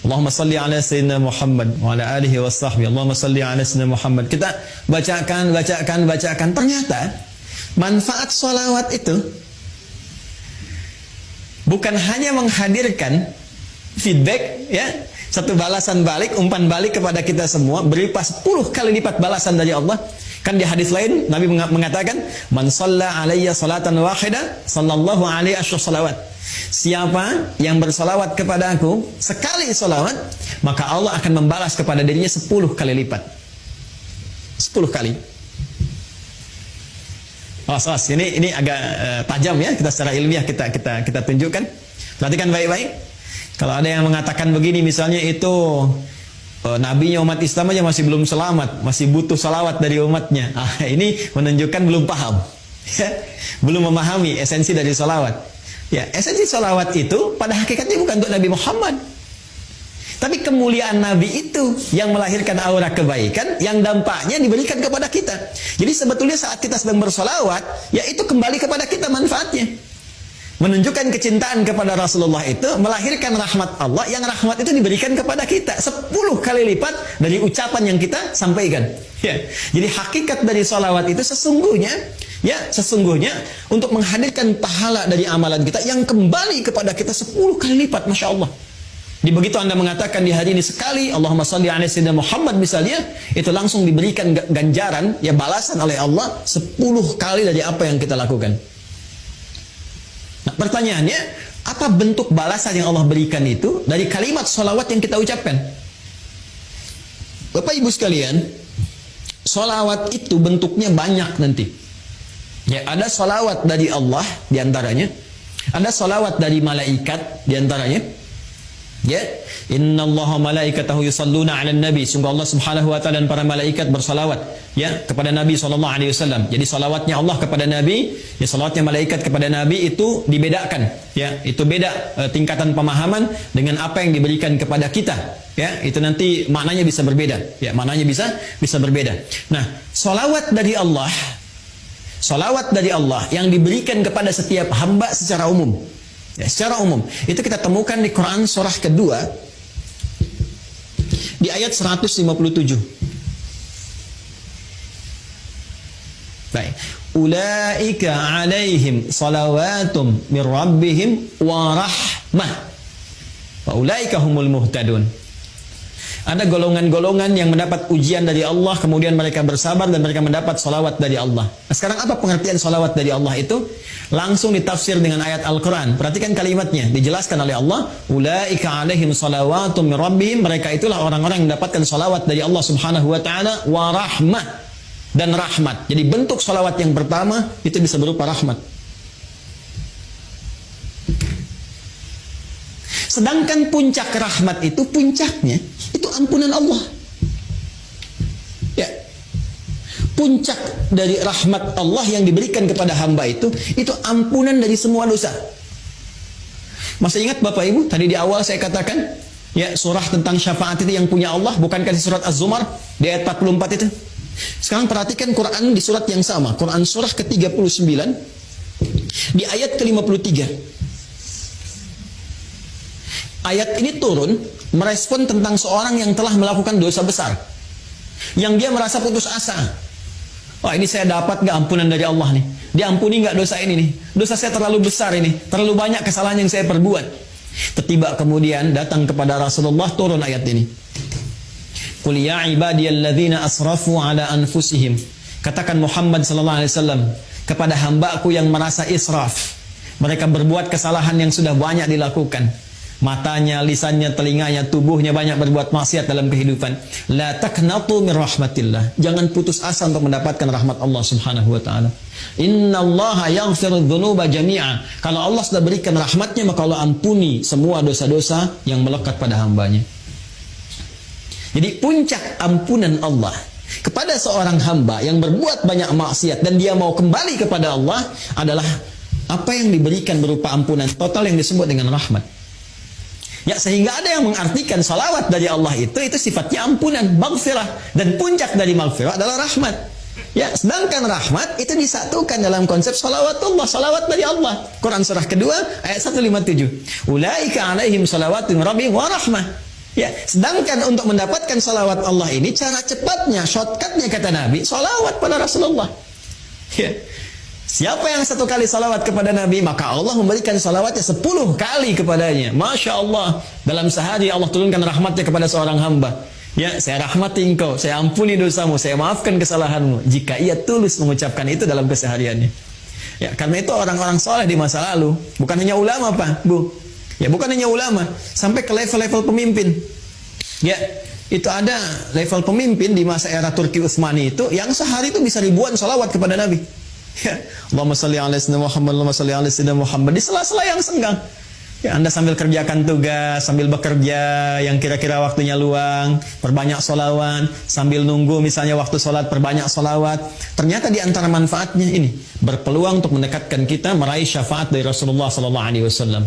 Allahumma salli ala sayyidina Muhammad wa ala alihi wa sahbihi. Allahumma salli ala sayyidina Muhammad. Kita bacakan. Ternyata manfaat sholawat itu bukan hanya menghadirkan feedback, ya, satu balasan balik, umpan balik kepada kita semua, berupa 10 kali lipat balasan dari Allah. Kan di hadis lain Nabi mengatakan, "Man shalla alayya salatan wahida, sallallahu alaihi salawat." Siapa yang bersalawat kepada aku sekali salawat, maka Allah akan membalas kepada dirinya 10 kali lipat. 10 kali. Ini agak tajam ya, kita secara ilmiah kita tunjukkan. Perhatikan baik-baik. Kalau ada yang mengatakan begini, misalnya itu nabinya umat Islam aja masih belum selamat, masih butuh salawat dari umatnya. Ini menunjukkan belum paham, ya, belum memahami esensi dari salawat. Ya, esensi salawat itu pada hakikatnya bukan untuk Nabi Muhammad, tapi kemuliaan Nabi itu yang melahirkan aura kebaikan yang dampaknya diberikan kepada kita. Jadi sebetulnya saat kita sedang bersalawat, ya itu kembali kepada kita manfaatnya. Menunjukkan kecintaan kepada Rasulullah itu melahirkan rahmat Allah, yang rahmat itu diberikan kepada kita 10 kali lipat dari ucapan yang kita sampaikan. Ya. Jadi hakikat dari salawat itu sesungguhnya untuk menghadirkan pahala dari amalan kita yang kembali kepada kita 10 kali lipat, Masya Allah. Di begitu Anda mengatakan di hari ini sekali Allahumma shalli ala sayyidina Muhammad misalnya, itu langsung diberikan ganjaran, ya, balasan oleh Allah 10 kali dari apa yang kita lakukan. Nah, pertanyaannya, apa bentuk balasan yang Allah berikan itu dari kalimat sholawat yang kita ucapkan? Bapak Ibu sekalian, sholawat itu bentuknya banyak nanti. Ya, ada sholawat dari Allah diantaranya, ada sholawat dari malaikat diantaranya. Ya, innallaha malaikatahu yusalluna 'alan nabi. Sungguh Allah Subhanahu wa taala dan para malaikat bersalawat, ya, kepada Nabi sallallahu alaihi wasallam. Jadi salawatnya Allah kepada Nabi, ya, salawatnya malaikat kepada Nabi itu dibedakan, ya. Itu beda tingkatan pemahaman dengan apa yang diberikan kepada kita, ya. Itu nanti maknanya bisa berbeda, ya, maknanya bisa berbeda. Nah, salawat dari Allah yang diberikan kepada setiap hamba secara umum. Ya, secara umum itu kita temukan di Quran surah kedua di ayat 157. Baik. Ulaika alaihim salawatum mir rabbihim wa rahmah wa ulaika humul muhtadun. Ada golongan-golongan yang mendapat ujian dari Allah, kemudian mereka bersabar dan mereka mendapat salawat dari Allah. Nah, sekarang apa pengertian salawat dari Allah itu? Langsung ditafsir dengan ayat Al-Quran. Perhatikan kalimatnya, dijelaskan oleh Allah, ulaika alaihim salawatum min rabbihim. Mereka itulah orang-orang yang mendapatkan salawat dari Allah Subhanahu wa taala, wa rahmah, dan rahmat. Jadi bentuk salawat yang pertama itu bisa berupa rahmat. Sedangkan puncak rahmat itu, puncaknya itu ampunan Allah. Ya. Puncak dari rahmat Allah yang diberikan kepada hamba itu ampunan dari semua dosa. Masih ingat Bapak Ibu, tadi di awal saya katakan, ya, surah tentang syafaat itu yang punya Allah, bukankah di surat Az-Zumar di ayat 44 itu? Sekarang perhatikan Quran di surat yang sama, Quran surah ke-39 di ayat ke-53. Ayat ini turun merespon tentang seorang yang telah melakukan dosa besar, yang dia merasa putus asa. Wah, ini saya dapat gak ampunan dari Allah nih? Diampuni gak dosa ini nih? Dosa saya terlalu besar ini, terlalu banyak kesalahan yang saya perbuat. Tiba kemudian datang kepada Rasulullah turun ayat ini. Qul ya ibadiyalladzina asrafu ala anfusihim. Katakan Muhammad sallallahu alaihi wasallam kepada hamba-Ku yang merasa israf. Mereka berbuat kesalahan yang sudah banyak dilakukan. Matanya, lisannya, telinganya, tubuhnya banyak berbuat maksiat dalam kehidupan. La taqnatu min rahmatillah. Jangan putus asa untuk mendapatkan rahmat Allah Subhanahu wa taala. Innallaha yaghfiru dzunuba jami'a. Kalau Allah sudah berikan rahmatnya, maka Allah ampuni semua dosa-dosa yang melekat pada hambanya. Jadi puncak ampunan Allah kepada seorang hamba yang berbuat banyak maksiat dan dia mau kembali kepada Allah adalah apa yang diberikan berupa ampunan total yang disebut dengan rahmat. Ya, sehingga ada yang mengartikan salawat dari Allah itu sifatnya ampunan, maghfirah, dan puncak dari maghfirah adalah rahmat. Ya, sedangkan rahmat itu disatukan dalam konsep salawatullah, salawat dari Allah. Quran surah kedua ayat 157. Ulaika alaihim salawatun rabbihim wa rahmah. Ya, sedangkan untuk mendapatkan salawat Allah ini cara cepatnya, shortcutnya kata Nabi, salawat pada Rasulullah. Ya. Siapa yang 1 kali salawat kepada Nabi, maka Allah memberikan salawatnya 10 kali kepadanya. Masya Allah, dalam sehari Allah turunkan rahmatnya kepada seorang hamba. Ya, saya rahmati engkau, saya ampuni dosamu, saya maafkan kesalahanmu. Jika ia tulus mengucapkan itu dalam kesehariannya. Ya, karena itu orang-orang soleh di masa lalu, bukan hanya ulama Pak, Bu. Ya, bukan hanya ulama, sampai ke level-level pemimpin. Ya, itu ada level pemimpin di masa era Turki Utsmani itu yang sehari itu bisa ribuan salawat kepada Nabi. Ya, Allahumma shalli ala sayyidina Muhammad, Allahumma shalli ala sayyidina Muhammad di sela-sela yang senggang. Ya, Anda sambil kerjakan tugas, sambil bekerja yang kira-kira waktunya luang, perbanyak salawat, sambil nunggu misalnya waktu sholat, perbanyak salawat. Ternyata di antara manfaatnya ini berpeluang untuk mendekatkan kita meraih syafaat dari Rasulullah sallallahu alaihi wasallam.